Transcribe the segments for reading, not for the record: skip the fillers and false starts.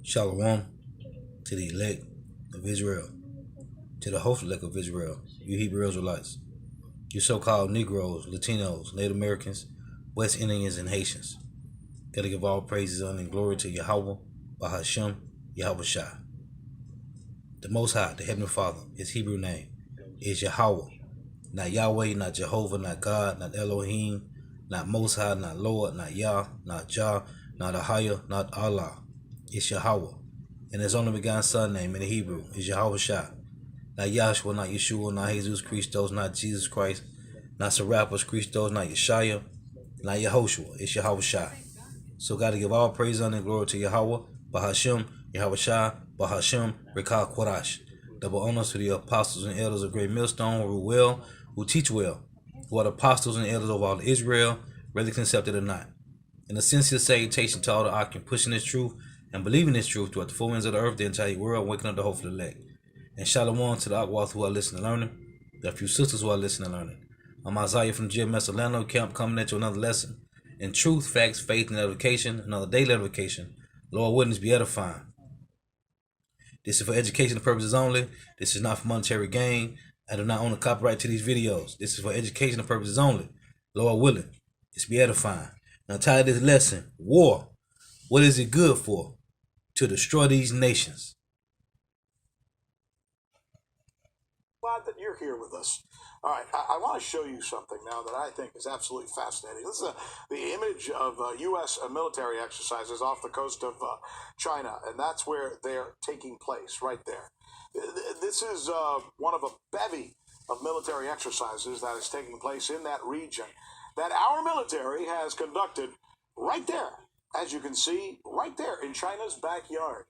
Shalom to the elect of Israel, to the hopeful elect of Israel, you Hebrew Israelites, you so-called Negroes, Latinos, Native Americans, West Indians, and Haitians. Gotta give all praises, honor, and glory to Yahweh, Bahashem, Yahweh Shai. The Most High, the Heavenly Father, his Hebrew name is Yahweh. Not Yahweh, not Jehovah, not God, not Elohim, not Most High, not Lord, not Yah, not Jah, not Ahaya, not Allah. It's Yahweh. And his only begotten son name in the Hebrew is Yahweh Shai. Not Yahshua, not Yeshua, not Jesus Christos, not Jesus Christ, not Serapis Christos, not Yeshaya, not Yehoshua. It's Yahweh Shai. So gotta give all praise, honor, and glory to Yahweh, Bahashem, Yahweh Shai, Bahashem, Rekah Kodash. Double honors to the apostles and elders of Great Millstone who rule well, who teach well, who are the apostles and elders of all Israel, whether accepted or not. And a sincere salutation to all the Akim pushing this truth and believing this truth throughout the four winds of the earth, the entire world, waking up the hopeful elect. And shalom to the Akwath who are listening and learning, the few sisters who are listening and learning. I'm Isaiah from GMS Orlando Camp coming at you another lesson in truth, facts, faith, and edification, another daily edification. Lord witness be edifying. This is for educational purposes only. This is not for monetary gain. I do not own the copyright to these videos. This is for educational purposes only. Lord willing, this be edifying. Now title this lesson, War. What is it good for? To destroy these nations. Glad that you're here with us. All right, I want to show you something now that I think is absolutely fascinating. This is the image of U.S. military exercises off the coast of China, and that's where they're taking place, right there. This is one of a bevy of military exercises that is taking place in that region that our military has conducted right there, as you can see, right there in China's backyard.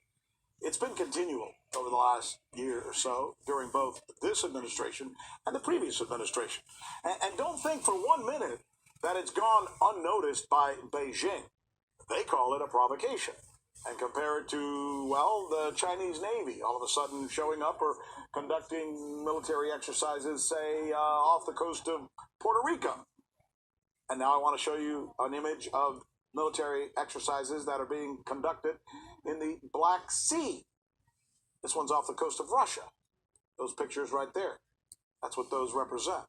It's been continual over the last year or so during both this administration and the previous administration. And don't think for 1 minute that it's gone unnoticed by Beijing. They call it a provocation and compare it to, well, the Chinese Navy all of a sudden showing up or conducting military exercises, say, off the coast of Puerto Rico. And now I want to show you an image of military exercises that are being conducted in the Black Sea. This one's off the coast of Russia. Those pictures right there. That's what those represent.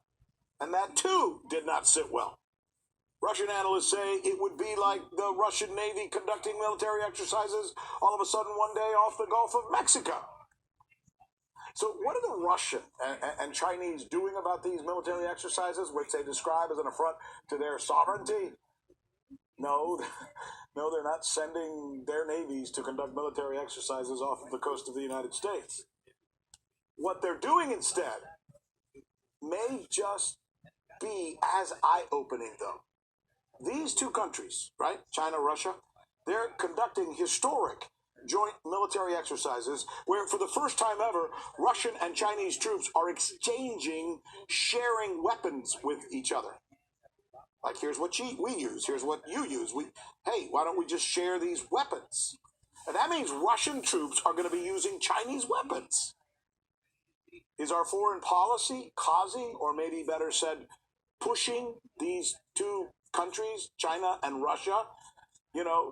And that too did not sit well. Russian analysts say it would be like the Russian Navy conducting military exercises all of a sudden one day off the Gulf of Mexico. So what are the Russian and Chinese doing about these military exercises, which they describe as an affront to their sovereignty? No, they're not sending their navies to conduct military exercises off of the coast of the United States. What they're doing instead may just be as eye-opening, though. These two countries, right, China, Russia, they're conducting historic joint military exercises where, for the first time ever, Russian and Chinese troops are exchanging, sharing weapons with each other. Like, here's what we use, here's what you use. Hey, why don't we just share these weapons? And that means Russian troops are going to be using Chinese weapons. Is our foreign policy causing, or maybe better said, pushing these two countries, China and Russia,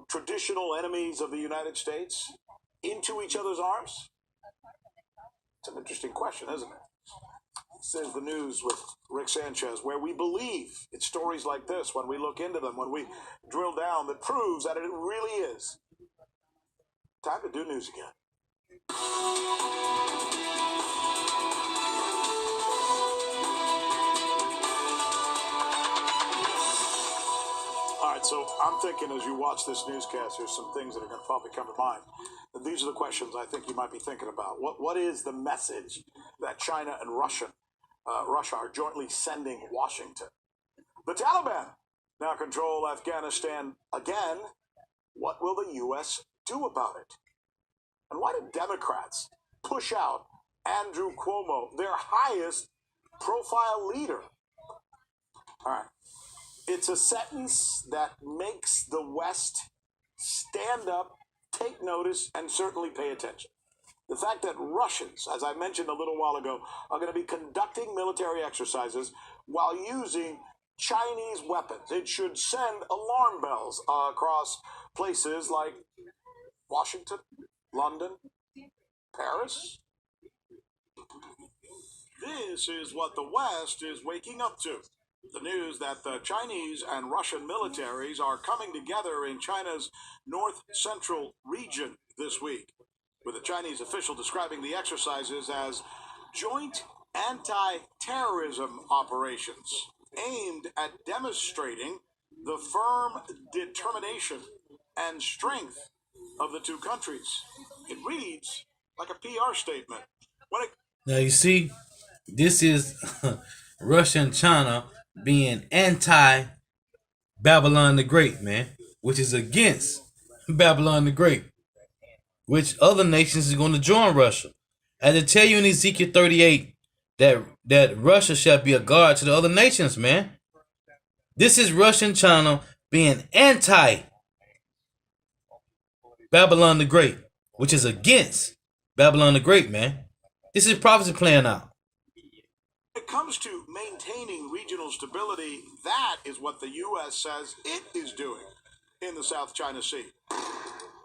traditional enemies of the United States, into each other's arms? It's an interesting question, isn't it? This is the news with Rick Sanchez, where we believe it's stories like this, when we look into them, when we drill down, that proves that it really is time to do news again. All right, so I'm thinking as you watch this newscast, there's some things that are going to probably come to mind. And these are the questions I think you might be thinking about. What is the message that China and Russia are jointly sending Washington? The Taliban now control Afghanistan again. What will the U.S. do about it? And why do Democrats push out Andrew Cuomo, their highest profile leader? All right. It's a sentence that makes the West stand up, take notice, and certainly pay attention. The fact that Russians, as I mentioned a little while ago, are going to be conducting military exercises while using Chinese weapons. It should send alarm bells across places like Washington, London, Paris. This is what the West is waking up to. The news that the Chinese and Russian militaries are coming together in China's north-central region this week, with a Chinese official describing the exercises as joint anti-terrorism operations aimed at demonstrating the firm determination and strength of the two countries. It reads like a PR statement. Now you see, this is Russia and China being anti-Babylon the Great, man, which is against Babylon the Great, which other nations is going to join Russia. As I tell you in Ezekiel 38, that Russia shall be a guard to the other nations, man. This is Russia and China being anti-Babylon the Great, which is against Babylon the Great, man. This is prophecy playing out. When it comes to maintaining regional stability, that is what the U.S. says it is doing in the South China Sea,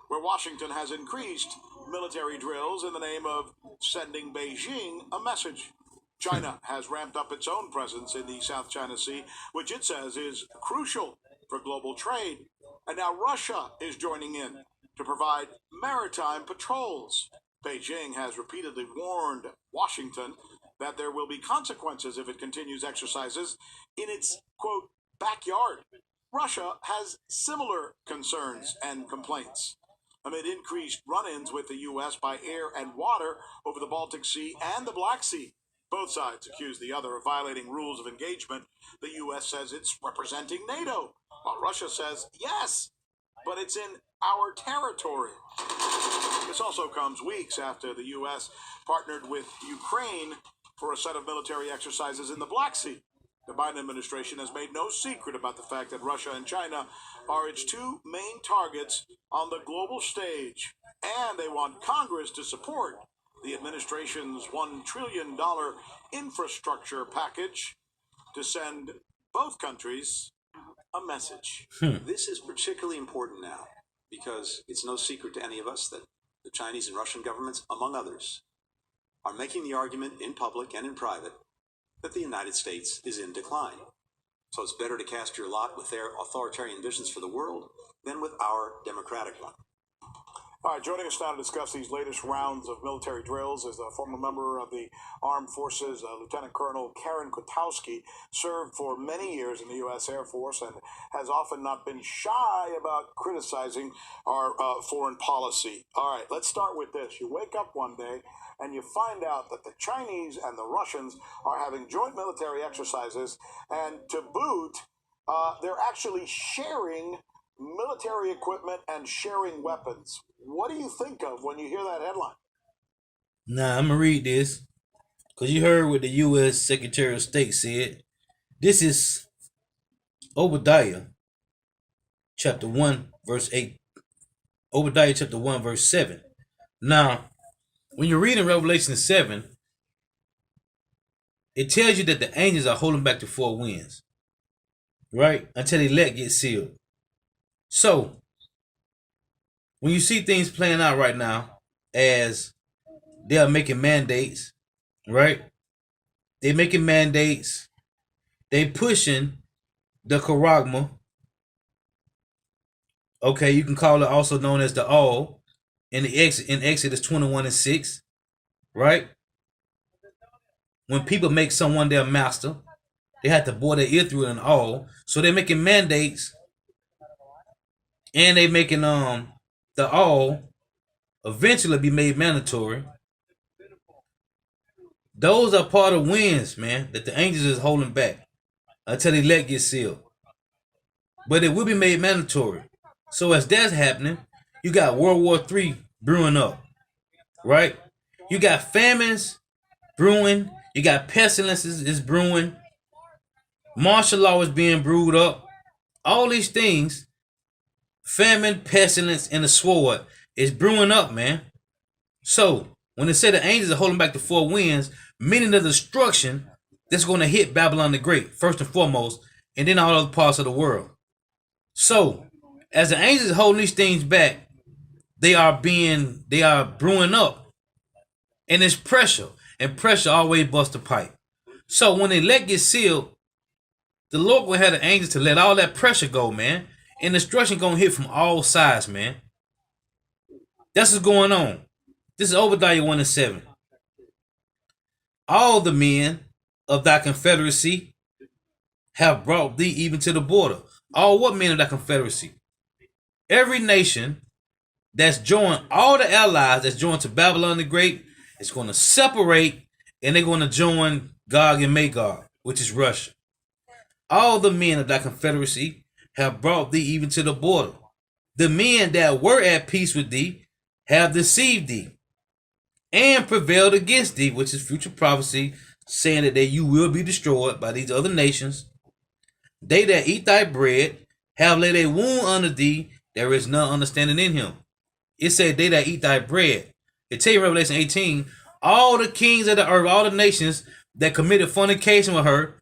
where Washington has increased military drills in the name of sending Beijing a message. China has ramped up its own presence in the South China Sea, which it says is crucial for global trade. And now Russia is joining in to provide maritime patrols. Beijing has repeatedly warned Washington that there will be consequences if it continues exercises in its, quote, backyard. Russia has similar concerns and complaints amid increased run-ins with the U.S. by air and water over the Baltic Sea and the Black Sea. Both sides accuse the other of violating rules of engagement. The U.S. says it's representing NATO, while Russia says, yes, but it's in our territory. This also comes weeks after the U.S. partnered with Ukraine for a set of military exercises in the Black Sea. The Biden administration has made no secret about the fact that Russia and China are its two main targets on the global stage, and they want Congress to support the administration's $1 trillion infrastructure package to send both countries a message. This is particularly important now because it's no secret to any of us that the Chinese and Russian governments, among others, are making the argument in public and in private that the United States is in decline. So it's better to cast your lot with their authoritarian visions for the world than with our democratic one. All right, joining us now to discuss these latest rounds of military drills is a former member of the Armed Forces, Lieutenant Colonel Karen Kwiatkowski, served for many years in the U.S. Air Force and has often not been shy about criticizing our foreign policy. All right, let's start with this. You wake up one day and you find out that the Chinese and the Russians are having joint military exercises, and to boot, they're actually sharing military equipment and sharing weapons. What do you think of when you hear that headline? Now, I'm going to read this because you heard what the U.S. Secretary of State said. This is Obadiah chapter 1, verse 8. Obadiah chapter 1, verse 7. Now, when you're reading Revelation 7, it tells you that the angels are holding back the four winds, right? Until the elect get sealed. So, when you see things playing out right now as they are making mandates, right? They're making mandates. They pushing the charagma. Okay, you can call it also known as the all in Exodus 21:6, right? When people make someone their master, they have to bore their ear through an all. So they're making mandates, and they making the all eventually be made mandatory. Those are part of winds, man, that the angels is holding back until the elect gets sealed. But it will be made mandatory. So as that's happening, you got World War III brewing up, right? You got famines brewing. You got pestilences is brewing. Martial law is being brewed up. All these things, famine, pestilence, and the sword is brewing up, man. So when they say the angels are holding back the four winds, meaning the destruction that's going to hit Babylon the Great, first and foremost, and then all other parts of the world. So as the angels are holding these things back, they are brewing up, and it's pressure, and pressure always busts the pipe. So when the elect gets sealed, the Lord will have the angels to let all that pressure go, man, and destruction gonna hit from all sides, man. That's what's going on. This is Obadiah 1:7. All the men of thy confederacy have brought thee even to the border. All what men of thy confederacy? Every nation that's joined, all the allies that's joined to Babylon the Great, is going to separate, and they're going to join Gog and Magog, which is Russia. All the men of thy confederacy have brought thee even to the border. The men that were at peace with thee have deceived thee and prevailed against thee, which is future prophecy, saying that you will be destroyed by these other nations. They that eat thy bread have laid a wound under thee, there is none understanding in him. It said they that eat thy bread. It tell you in Revelation 18, all the kings of the earth, all the nations that committed fornication with her,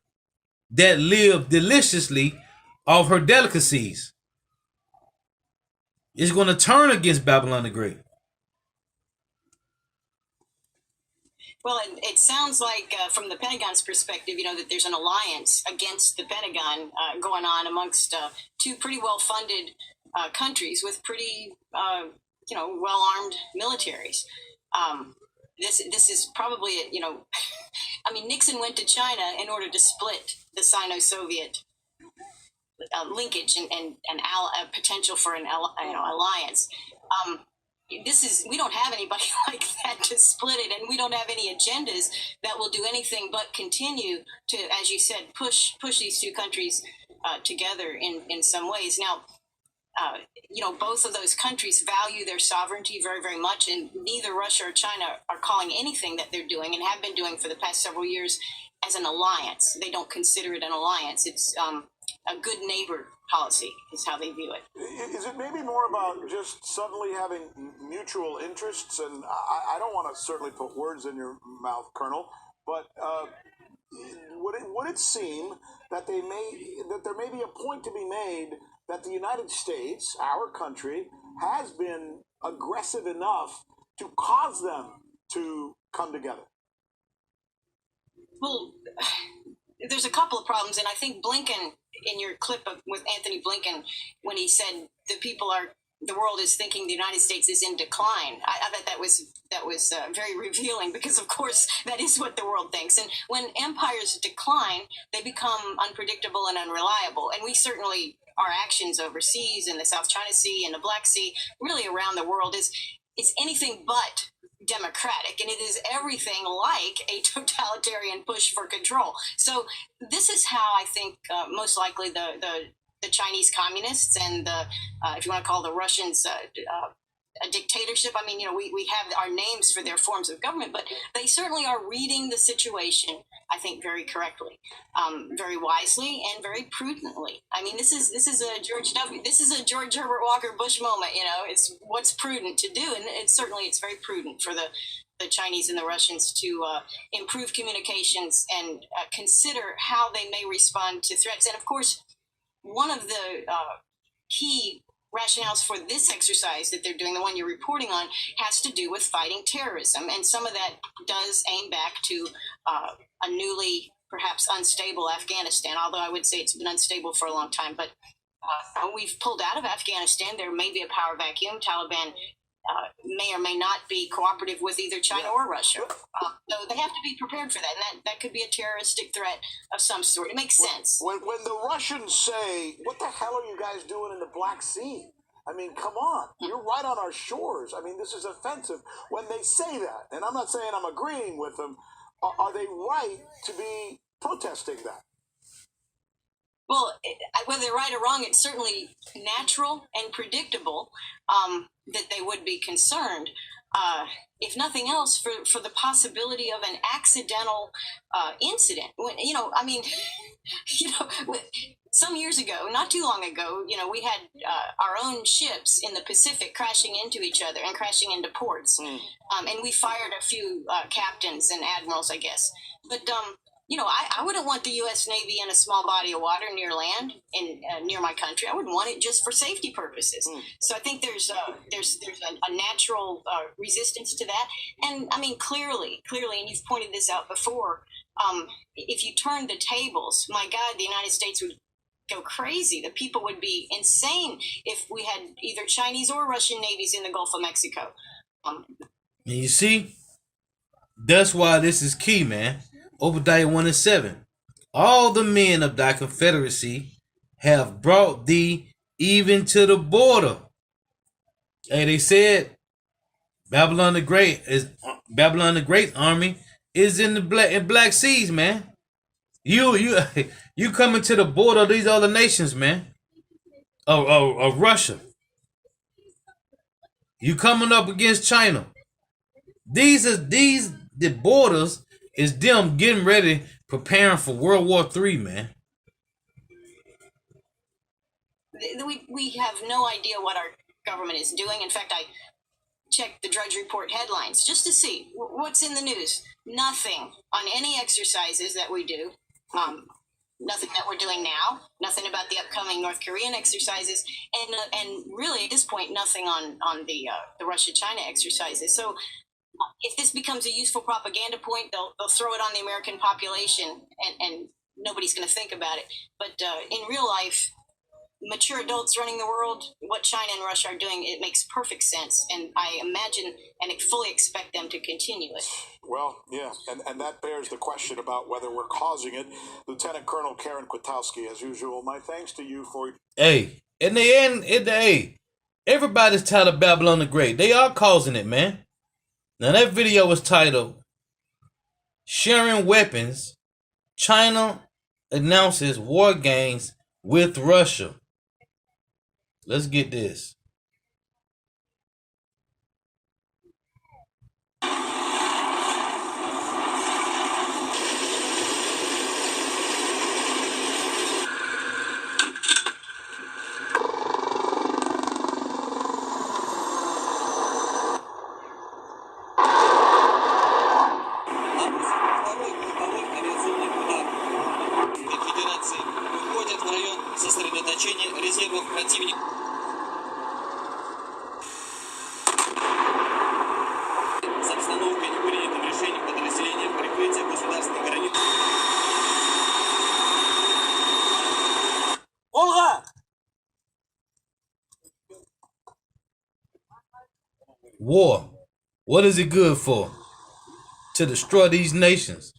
that lived deliciously off her delicacies, is going to turn against Babylon the Great. Well, it sounds like from the Pentagon's perspective, that there's an alliance against the Pentagon going on amongst two pretty well-funded countries with pretty, well-armed militaries. This is probably, I mean, Nixon went to China in order to split the Sino-Soviet linkage and potential for an alliance. We don't have anybody like that to split it, and we don't have any agendas that will do anything but continue to, as you said, push these two countries together in some ways. Now, both of those countries value their sovereignty very, very much, and neither Russia or China are calling anything that they're doing and have been doing for the past several years as an alliance. They don't consider it an alliance. It's a good neighbor policy is how they view it. Is it maybe more about just suddenly having mutual interests? And I don't want to certainly put words in your mouth, Colonel, but would it seem that there may be a point to be made that the United States, our country, has been aggressive enough to cause them to come together? Well, there's a couple of problems, and I think Blinken, in your clip with Anthony Blinken, when he said the world is thinking the United States is in decline, I thought that was very revealing, because of course that is what the world thinks. And when empires decline, they become unpredictable and unreliable. And we certainly, our actions overseas in the South China Sea and the Black Sea, really around the world, is anything but democratic, and it is everything like a totalitarian push for control. So this is how I think most likely the Chinese communists and the if you want to call the Russians a dictatorship. I mean, we have our names for their forms of government, but they certainly are reading the situation, I think, very correctly, very wisely, and very prudently. I mean, this is a George Herbert Walker Bush moment. It's what's prudent to do, and it's very prudent for the Chinese and the Russians to improve communications and consider how they may respond to threats. And of course, one of the key rationales for this exercise that they're doing, the one you're reporting on, has to do with fighting terrorism. And some of that does aim back to a newly, perhaps unstable Afghanistan, although I would say it's been unstable for a long time. But we've pulled out of Afghanistan. There may be a power vacuum. Taliban may or may not be cooperative with either China or Russia. So they have to be prepared for that. And that could be a terroristic threat of some sort. It makes sense. When the Russians say, what the hell are you guys doing in the Black Sea? I mean, come on. You're right on our shores. I mean, this is offensive. When they say that, and I'm not saying I'm agreeing with them, are they right to be protesting that? Well, whether they're right or wrong, it's certainly natural and predictable that they would be concerned. If nothing else, for the possibility of an accidental incident. Some years ago, not too long ago, we had our own ships in the Pacific crashing into each other and crashing into ports. And we fired a few captains and admirals, I guess. But I wouldn't want the U.S. Navy in a small body of water near land in near my country. I would want it just for safety purposes. So I think there's a natural resistance to that. And I mean, clearly, and you've pointed this out before. If you turn the tables, my God, the United States would go crazy. The people would be insane if we had either Chinese or Russian navies in the Gulf of Mexico. And you see, that's why this is key, man. Obadiah 1:7. All the men of thy confederacy have brought thee even to the border. Hey, they said Babylon the Great army is in the Black Seas, man. You coming to the border of these other nations, man. Of Russia. You coming up against China. The borders is them getting ready, preparing for World War III, man. We have no idea what our government is doing. In fact, I checked the Drudge Report headlines just to see what's in the news. Nothing on any exercises that we do. Nothing that we're doing now. Nothing about the upcoming North Korean exercises, and really at this point, nothing on the Russia-China exercises. So, if this becomes a useful propaganda point, they'll throw it on the American population, and nobody's going to think about it. But in real life, mature adults running the world, what China and Russia are doing, it makes perfect sense, and I imagine and fully expect them to continue it. Well, yeah, and that bears the question about whether we're causing it. Lieutenant Colonel Karen Kwiatkowski, as usual, my thanks to you for... Hey, in the end, everybody's tired of Babylon the Great. They are causing it, man. Now, that video was titled, Sharing Weapons, China Announces War Games with Russia. Let's get this. Конфедерации выходят в район сосредоточения резервов противника. С обстановкой и принятым решением подразделением прикрытия государственной границы. Ольга! War. What is it good for? To destroy these nations.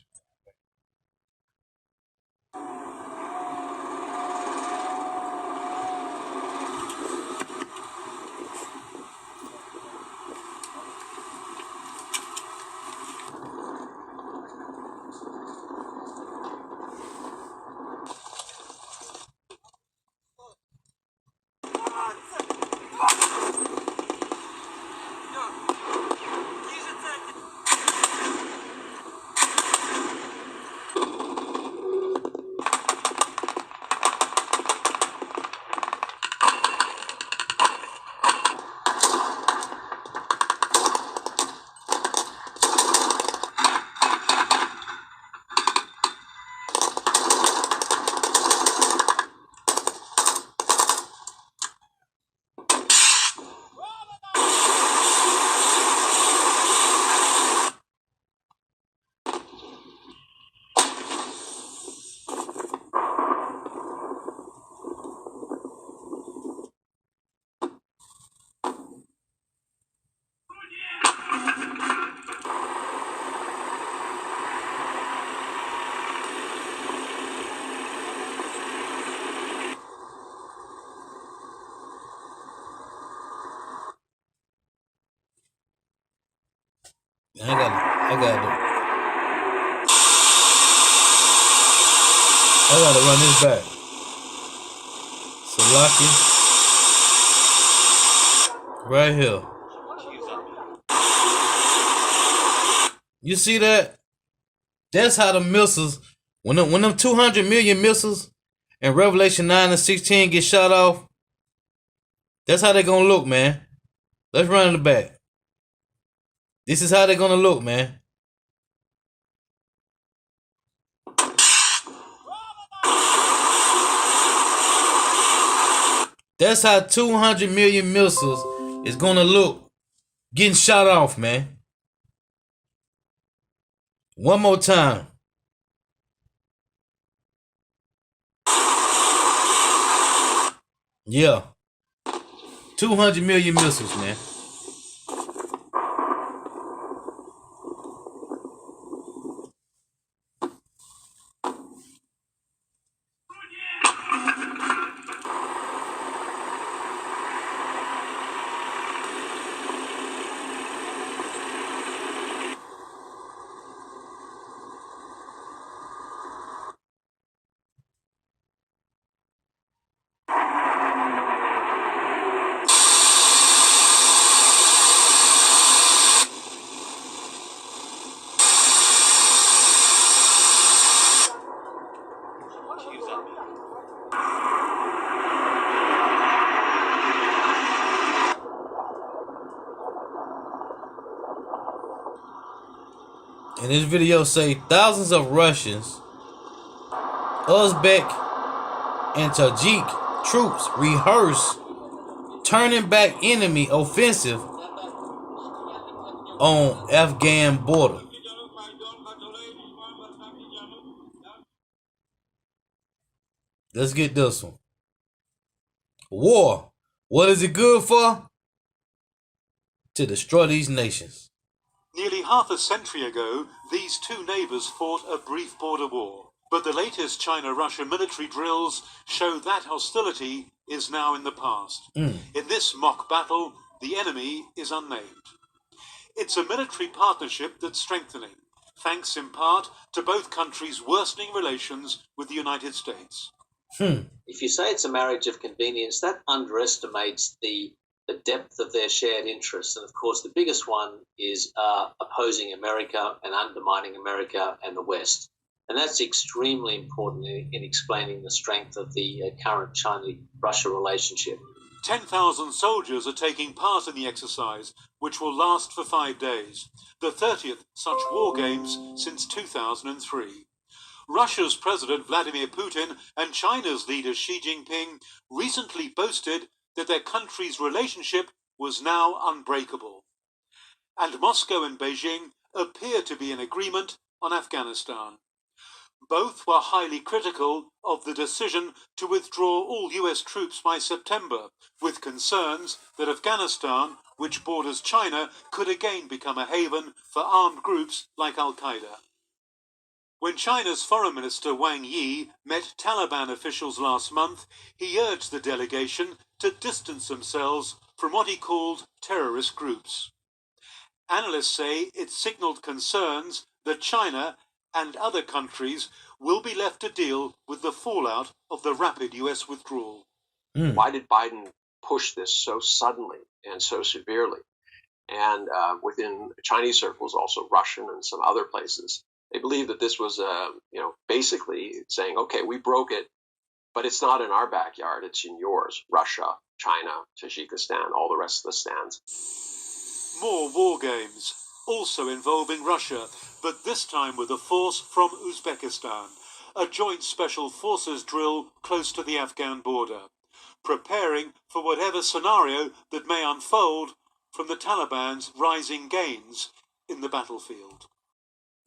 I gotta run this back. Salaki. Right here. You see that? That's how the missiles, when them 200 million missiles in Revelation 9 and 16 get shot off, that's how they gonna look, man. Let's run it back. This is how they're gonna look, man. That's how 200 million missiles is gonna look getting shot off, man. One more time. Yeah. 200 million missiles, man. And this video say thousands of Russians, Uzbek, and Tajik troops rehearse turning back enemy offensive on Afghan border. Let's get this one. War. What is it good for? To destroy these nations. Nearly half a century ago, these two neighbours fought a brief border war. But the latest China-Russia military drills show that hostility is now in the past. In this mock battle, the enemy is unnamed. It's a military partnership that's strengthening, thanks in part to both countries' worsening relations with the United States. If you say it's a marriage of convenience, that underestimates the depth of their shared interests. And of course, the biggest one is opposing America and undermining America and the West. And that's extremely important in explaining the strength of the current China-Russia relationship. 10,000 soldiers are taking part in the exercise, which will last for 5 days, the 30th such war games since 2003. Russia's President Vladimir Putin and China's leader Xi Jinping recently boasted that their countries' relationship was now unbreakable. And Moscow and Beijing appear to be in agreement on Afghanistan. Both were highly critical of the decision to withdraw all US troops by September, with concerns that Afghanistan, which borders China, could again become a haven for armed groups like Al-Qaeda. When China's Foreign Minister Wang Yi met Taliban officials last month, he urged the delegation to distance themselves from what he called terrorist groups. Analysts say it signaled concerns that China and other countries will be left to deal with the fallout of the rapid US withdrawal. Why did Biden push this so suddenly and so severely? And within Chinese circles, also Russian and some other places, they believe that this was, basically saying, okay, we broke it, but it's not in our backyard, it's in yours. Russia, China, Tajikistan, all the rest of the stands. More war games, also involving Russia, but this time with a force from Uzbekistan, a joint special forces drill close to the Afghan border, preparing for whatever scenario that may unfold from the Taliban's rising gains in the battlefield.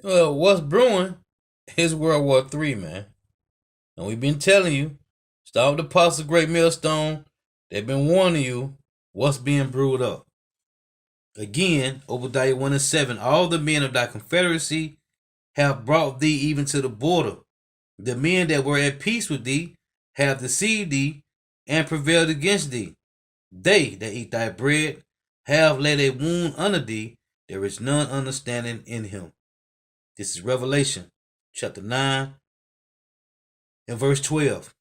Well, what's brewing is World War III, man. And we've been telling you, start with the Apostle Great Millstone. They've been warning you what's being brewed up. Again, Obadiah 1:7, all the men of thy confederacy have brought thee even to the border. The men that were at peace with thee have deceived thee and prevailed against thee. They that eat thy bread have laid a wound under thee. There is none understanding in him. This is Revelation chapter 9 and verse 12.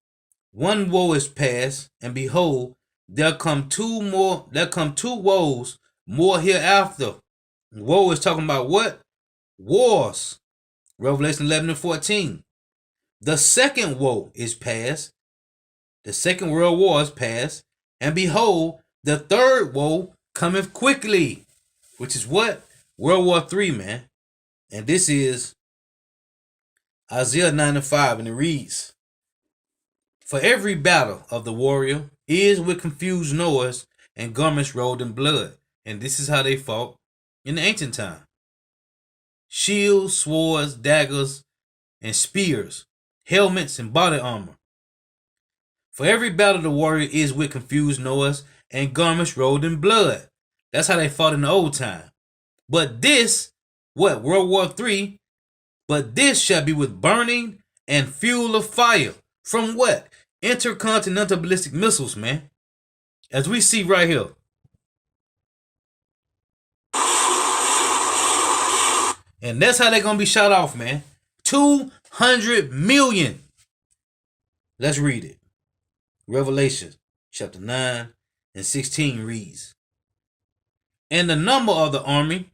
One woe is past, and behold, there come two woes more hereafter. Woe is talking about what? Wars. Revelation 11:14. The second woe is past. The second world war is past, and behold, the third woe cometh quickly. Which is what? World War III, man. And this is Isaiah 9:5, and it reads, for every battle of the warrior ears with confused noise, and garments rolled in blood. And this is how they fought in the ancient time. Shields, swords, daggers, and spears, helmets, and body armor. For every battle the warrior is with confused noise, and garments rolled in blood. That's how they fought in the old time. But this, what, World War III? But this shall be with burning and fuel of fire. From what? Intercontinental ballistic missiles, man. As we see right here. And that's how they're going to be shot off, man. 200 million. Let's read it. Revelation chapter 9 and 16 reads, and the number of the army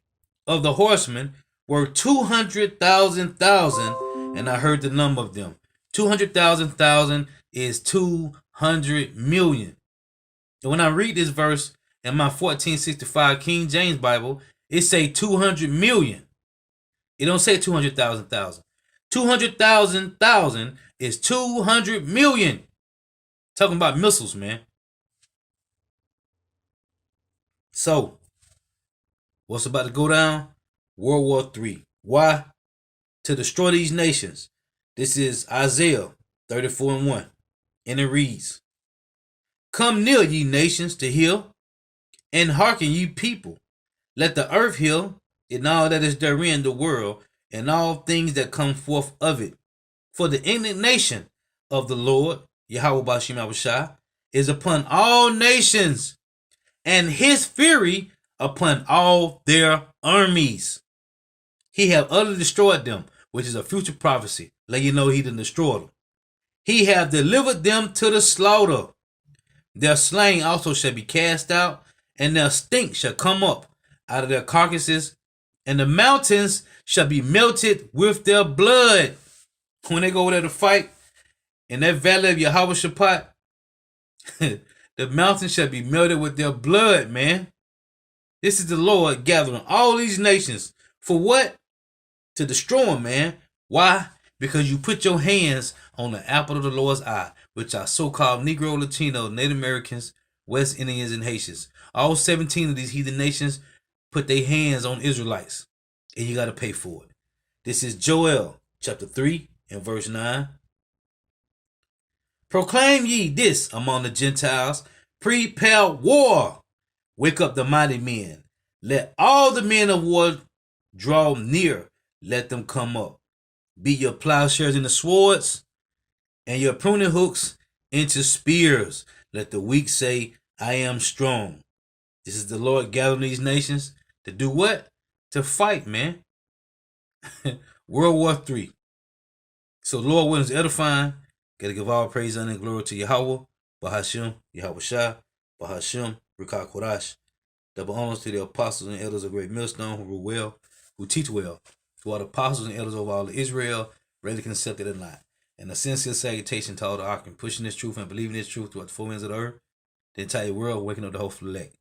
of the horsemen were 200,000, and I heard the number of them. 200,000 is 200 million. And when I read this verse in my 1465 King James Bible, it say 200 million. It don't say 200,000. 200,000 is 200 million. Talking about missiles, man. So, what's about to go down? World War III. Why? To destroy these nations. This is Isaiah 34:1. And it reads, come near, ye nations, to hear, and hearken, ye people. Let the earth hear, and all that is therein, the world, and all things that come forth of it. For the indignation of the Lord, Yahweh Bashim Abishai, is upon all nations, and his fury upon all their armies. He have utterly destroyed them, which is a future prophecy. Let you know he done destroyed them. He have delivered them to the slaughter. Their slain also shall be cast out, and their stink shall come up out of their carcasses, and the mountains shall be melted with their blood. When they go over there to fight in that valley of Yahweh Shaphat, the mountains shall be melted with their blood, man. This is the Lord gathering all these nations. For what? To destroy them, man. Why? Because you put your hands on the apple of the Lord's eye, which are so-called Negro, Latino, Native Americans, West Indians, and Haitians. All 17 of these heathen nations put their hands on Israelites, and you got to pay for it. This is Joel chapter 3 and verse 9. Proclaim ye this among the Gentiles, prepare war, wake up the mighty men. Let all the men of war draw near, let them come up. Beat your plowshares into swords, and your pruning hooks into spears. Let the weak say, I am strong. This is the Lord gathering these nations to do what? To fight, man. World War III. So the Lord willing is edifying. Gotta give all praise, honor, and glory to Yahweh, Bahashim, Yahweh Shah, Bahashim, Rikah Kodash. Double honors to the apostles and elders of Great Millstone who rule well, who teach well, to all the apostles and elders of all of Israel, ready accepted or not. And a sincere salutation to all the Ark pushing this truth and believing this truth throughout the four winds of the earth, the entire world, waking up the hopeful elect.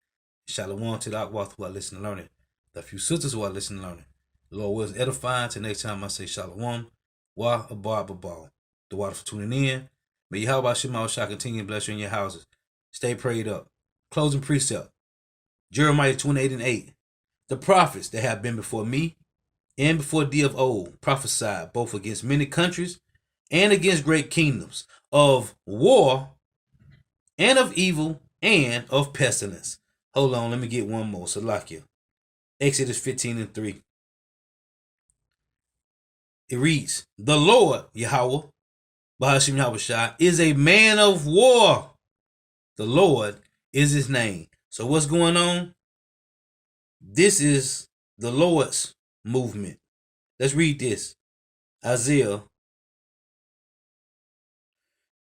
Shalom to the Akwath who are listening and learning. The few sisters who are listening and learning. The Lord wills edifying. Till next time I say Shalom. Wa Abar Babal. The water for tuning in. May Yahweh Shema Shah continue to bless you in your houses. Stay prayed up. Closing precept. Jeremiah 28:8. The prophets that have been before me and before thee of old prophesied both against many countries and against great kingdoms, of war and of evil and of pestilence. Hold on, let me get one more. Salakia. Exodus 15:3. It reads, the Lord, Yahweh, Bahashim Yahweh Shai, is a man of war. The Lord is his name. So what's going on? This is the Lord's movement. Let's read this. Isaiah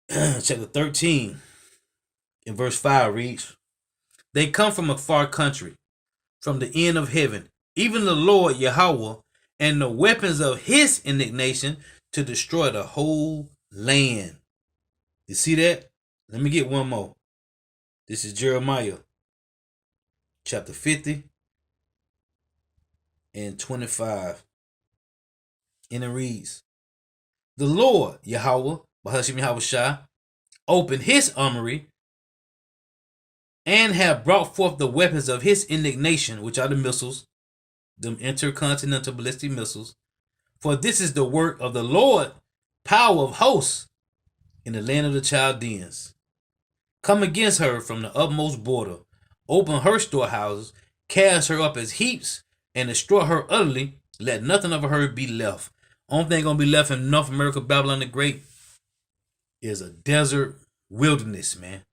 chapter 13 in verse 5 reads, they come from a far country, from the end of heaven, even the Lord Yahweh, and the weapons of his indignation to destroy the whole land. You see that? Let me get one more. This is Jeremiah chapter 50 and 25. And it reads, the Lord Yahweh, Bahashim Yahweh Shai, opened his armory and have brought forth the weapons of his indignation, which are the missiles, them intercontinental ballistic missiles. For this is the work of the Lord, power of hosts, in the land of the Chaldeans. Come against her from the utmost border, open her storehouses, cast her up as heaps, and destroy her utterly. Let nothing of her be left. Only thing gonna be left in North America, Babylon the Great, is a desert wilderness, man.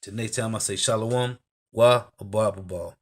Till next time, I say shalom, wa abba.